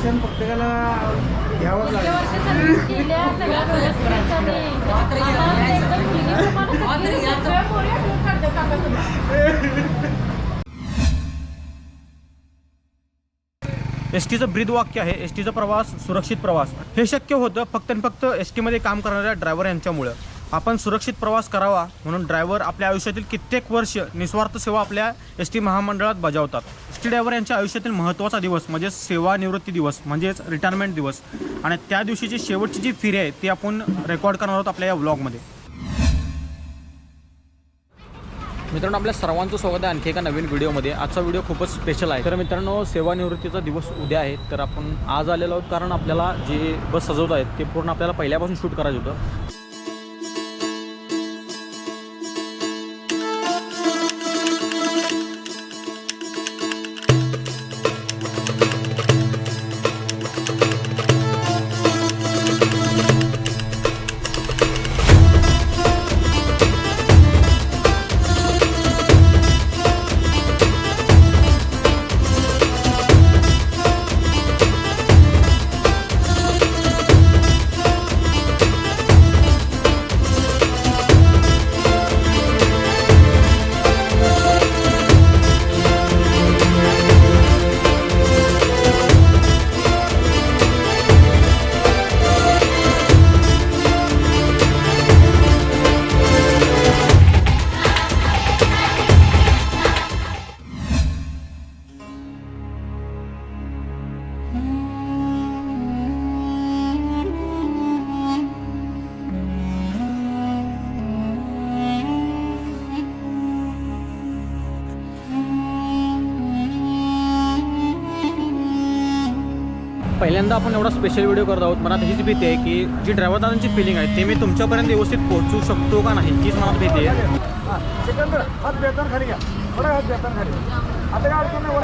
शिक्षण प्रत्येकाला घ्यावंच लागेल. एस टीचं ब्रीद वाक्य आहे, एस टीचा प्रवास सुरक्षित प्रवास. हे शक्य होतं फक्त आणि फक्त एस टीमध्ये काम करणाऱ्या ड्रायव्हर यांच्यामुळं. आपण सुरक्षित प्रवास करावा म्हणून ड्रायव्हर आपल्या आयुष्यातील कित्येक वर्ष निस्वार्थ सेवा आपल्या एस टी महामंडळात बजावतात. एस टी ड्रायव्हर यांच्या आयुष्यातील महत्त्वाचा दिवस म्हणजे सेवानिवृत्ती दिवस म्हणजेच रिटायरमेंट दिवस, आणि त्या दिवशीची शेवटची जी फेरी आहे ती आपण रेकॉर्ड करणार आहोत आपल्या या व्लॉगमध्ये. मित्रांनो, आपल्या सर्वांचं स्वागत आहे आणखी एका नवीन व्हिडिओमध्ये. आजचा व्हिडिओ खूपच स्पेशल आहे. तर मित्रांनो, सेवानिवृत्तीचा दिवस उद्या आहे, तर आपण आज आलेलो आहोत कारण आपल्याला जे बस सजवत आहेत ते पूर्ण आपल्याला पहिल्यापासून शूट करायचं होतं. पहिल्यांदा आपण एवढा स्पेशल व्हिडिओ करत आहोत. मनात हीच भीती आहे की जी ड्रायव्हर दादांची फिलिंग आहे ते मी तुमच्यापर्यंत व्यवस्थित पोहोचू शकतो का नाही, तीच मनात भीती आहे. सिकंदर हात बेतान खाली घ्या, थोडा हात बेतान खाली. आता काय अडचण नाही.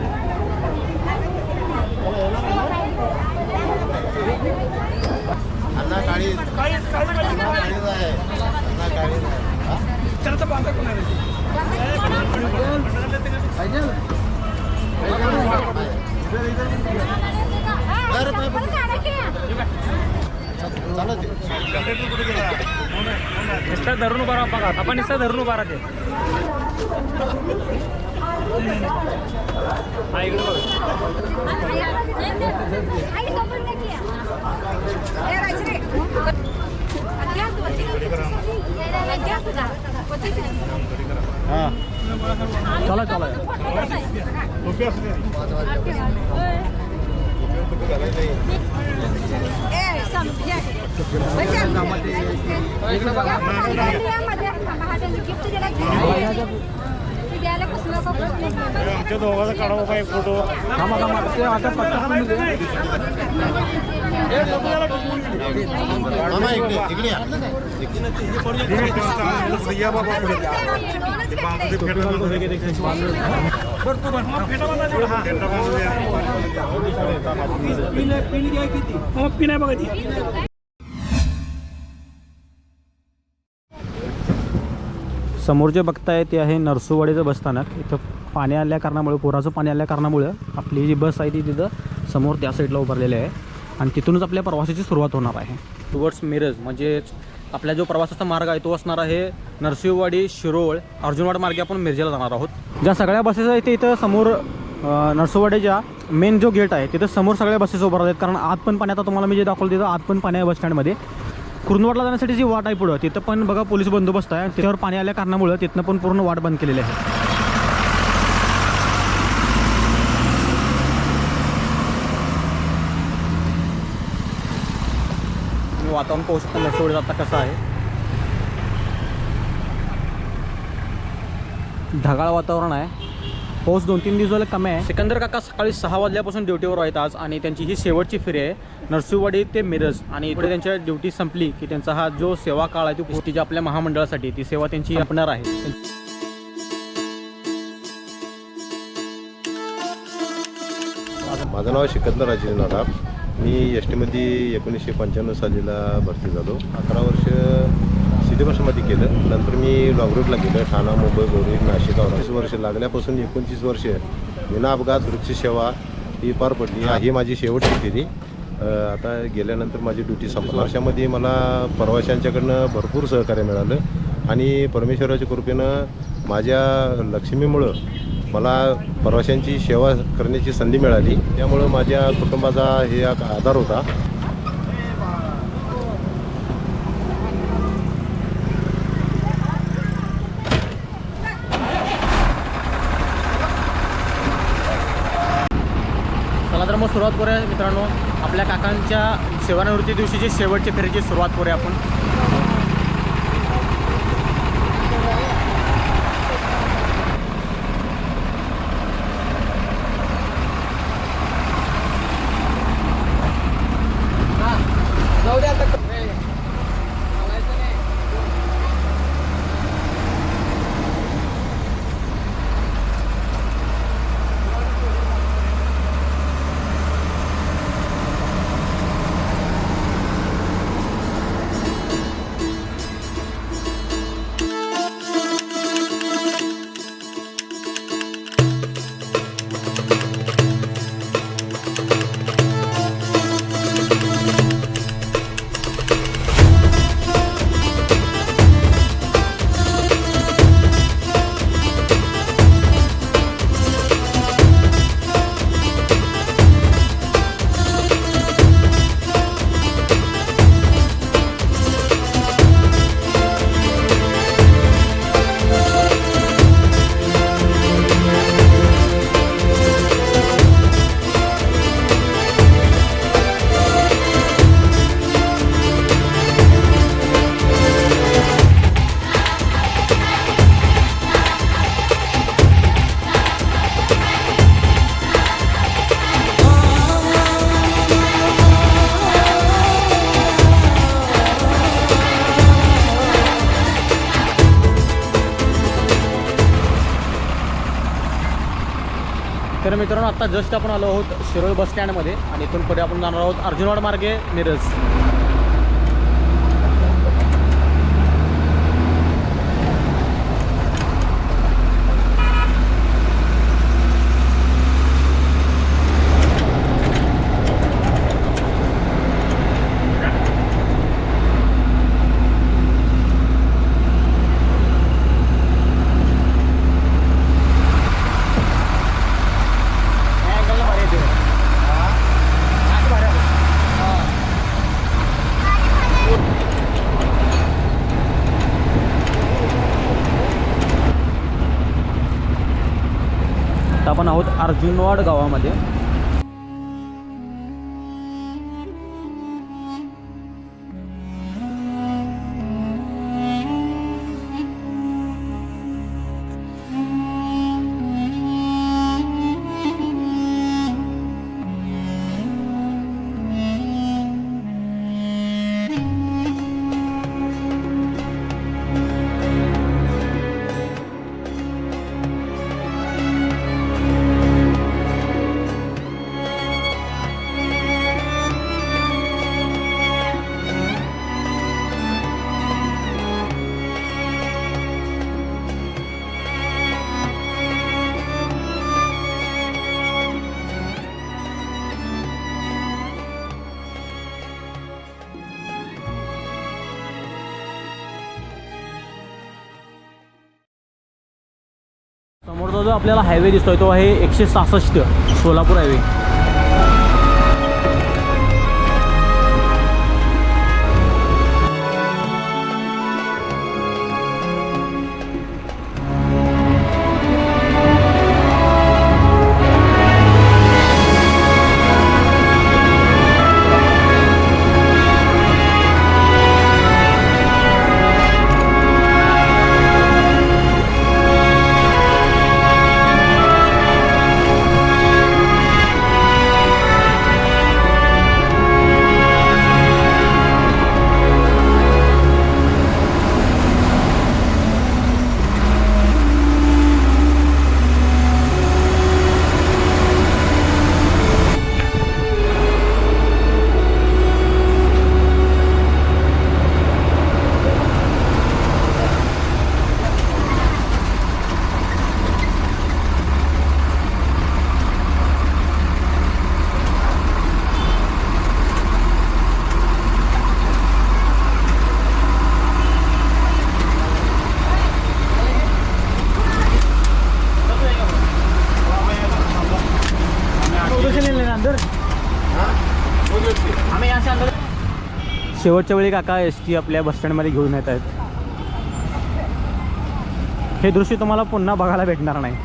अन्ना काळी आहे, अन्ना काळी त्याचा बांधा कोणाला नुसता धरून उभा राहा बघा, आपण नुसता धरून उभा राहते. चला चला आमच्या दोघांचा काढावा का एक फोटो. ते आता मामा इकडे इकडे या बाबा पुढे पिन आहे बघा ती. समोर जे बघताय ते आहे नरसोवाडीचं बसस्थानक. इथं पाणी आल्या कारणामुळे, पुराचं पाणी आल्या कारणामुळे आपली जी बस आहे ती तिथं समोर त्या साईडला उभारलेली आहे आणि तिथूनच आपल्या प्रवासाची सुरुवात होणार आहे. टुवर्ड्स मिरज म्हणजेच आपला जो प्रवासाचा मार्ग आहे तो असणार आहे नरसिंहवाडी, शिरोळ, अर्जुनवाड मार्गे आपण मिरजेला जाणार आहोत. ज्या सगळ्या बसेस आहेत ते इथं समोर नरसोवाडीच्या मेन जो गेट आहे तिथं समोर सगळ्या बसेस उभारत आहेत, कारण आत पण पाणी, आता तुम्हाला मी जे दाखवलं तिथं आत पण पाणी आहे बस स्टँडमध्ये. कुरुंदवाडला जाण्यासाठी जी वाट आहे पुढं तिथं पण बघा पोलीस बंदोबस्त आहे. त्याच्यावर पाणी आल्या कारणामुळे तिथनं पण पूर्ण वाट बंद केलेली आहे. वातावरण पाहू शकता नरसोवाडीत आता कसं आहे. ढगाळ वातावरण आहे. पाऊस 2-3 दिवस झाले कमी आहे. सिकंदर काका सकाळी 6 वाजल्यापासून ड्युटीवर आहेत आज, आणि त्यांची ही शेवटची फेरी आहे नरसिंहवाडी ते मिरज. आणि पुढे त्यांच्या ड्युटी संपली की त्यांचा हा जो सेवा काळ आहे तो गोष्टीच्या आपल्या महामंडळासाठी ती सेवा त्यांची संपणार आहे. माझं नाव सिकंदर राजेंद्र नाराब. मी एस टीमध्ये 1995 सालीला भरती झालो. 11 वर्ष सिटी बसमध्ये केलं. नंतर मी लॉंग रूटला गेलं, ठाणा, मुंबई, बोरी, नाशिक. 20 वर्ष लागल्यापासून 29 वर्ष विना अपघात सुरक्षित सेवा ती पार पडली. ही माझी शेवटची फेरी. आता गेल्यानंतर माझी ड्युटी संपली. वर्षामध्ये मला प्रवाशांच्याकडनं भरपूर सहकार्य मिळालं आणि परमेश्वराच्या कृपेनं माझ्या लक्ष्मीमुळं मला प्रवाशांची सेवा करण्याची संधी मिळाली. त्यामुळं माझ्या कुटुंबाचा हे आधार होता. चला तर मग सुरुवात करूया मित्रांनो. आपल्या काकांच्या सेवानिवृत्ती दिवशीची शेवटची फेरीची सुरुवात करूया आपण. तर मित्रांनो आता जस्ट आपण आलो आहोत शिरोळ बस स्टँडमध्ये आणि इथून पुढे आपण जाणार आहोत अर्जुनवाड मार्गे मिरज. आपण आहोत अर्जुनवाड गावामध्ये. समोरचा जो आपल्याला हायवे दिसतोय तो आहे 166 सोलापूर हायवे. शेवटच्या वेळी काका एस टी आपल्या बसस्टँडमध्ये घेऊन येत आहेत. हे दृश्य तुम्हाला पुन्हा बघायला भेटणार नाही.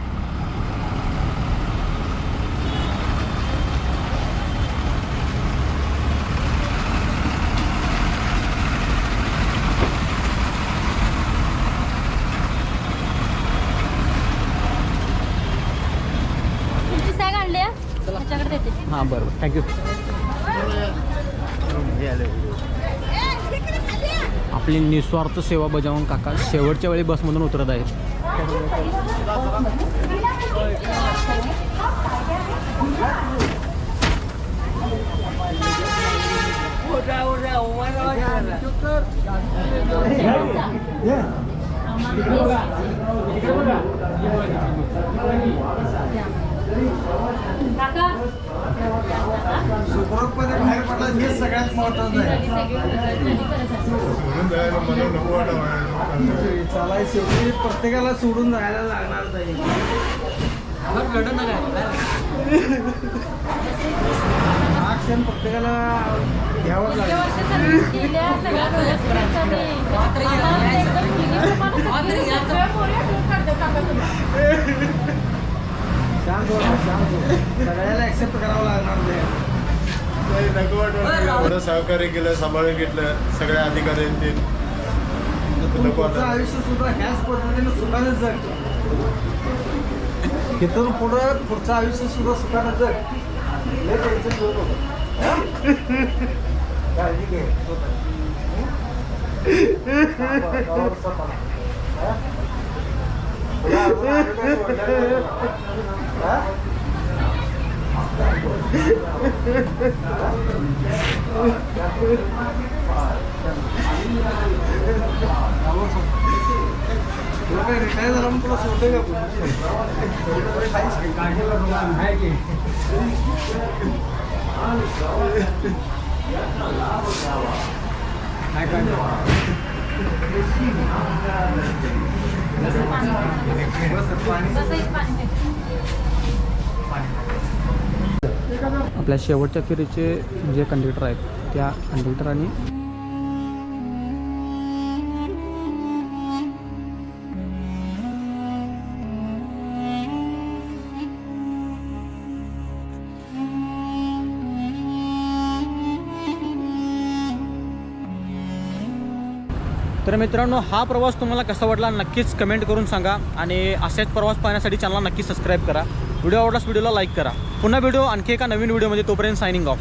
तुमची सॅग आणली आहे? त्याच्याकडे देते. हां बरं थँक्यू. आपली निस्वार्थ सेवा बजावून काका शेवटच्या वेळी बसमधून उतरत आहेत. काका सुखरूपपणे बाहेर पडला हे सगळ्यात महत्वाचं आहे. चालाय शेवटी प्रत्येकाला सोडून जायला लागणार नाही. हा क्षण प्रत्येकाला घ्यावाच लागेल. वर्ष सर्व्हिस केल्या, सगळ्या व्यवस्थित झाली. आम्हाला ते एकदम feeling प्रमाणे सगळ्या पोरी आठवण काढतात काका तुम्ही. शांत हो, शांत हो. सगळ्याला ऍक्सेप्ट करावं लागणार नाही. एवढं सहकार्य केलं, सांभाळून घेतलं सगळ्या अधिकाऱ्यांनी. पुढचं आयुष्य सुद्धा ह्याच पद्धतीने सुखाने जग. इथून पुढचं आयुष्य सुद्धा सुखाने जग. लय टेन्शन घेऊ नको. काळजी घे. रिटायर झाला मग तुला सोडते का? आपल्या शेवटच्या फेरीचे जे कंडक्टर आहेत त्या कंडक्टरांनी तर मित्रांनो हा प्रवास तुम्हाला कसा वाटला नक्कीच कमेंट करून सांगा आणि असेच प्रवास पाहण्यासाठी चॅनलला नक्की सबस्क्राईब करा. व्हिडिओ आवडल्यास व्हिडिओला लाईक करा. पुन्हा व्हिडिओ आणखी एका नवीन व्हिडिओमध्ये. तोपर्यंत सायनिंग ऑफ.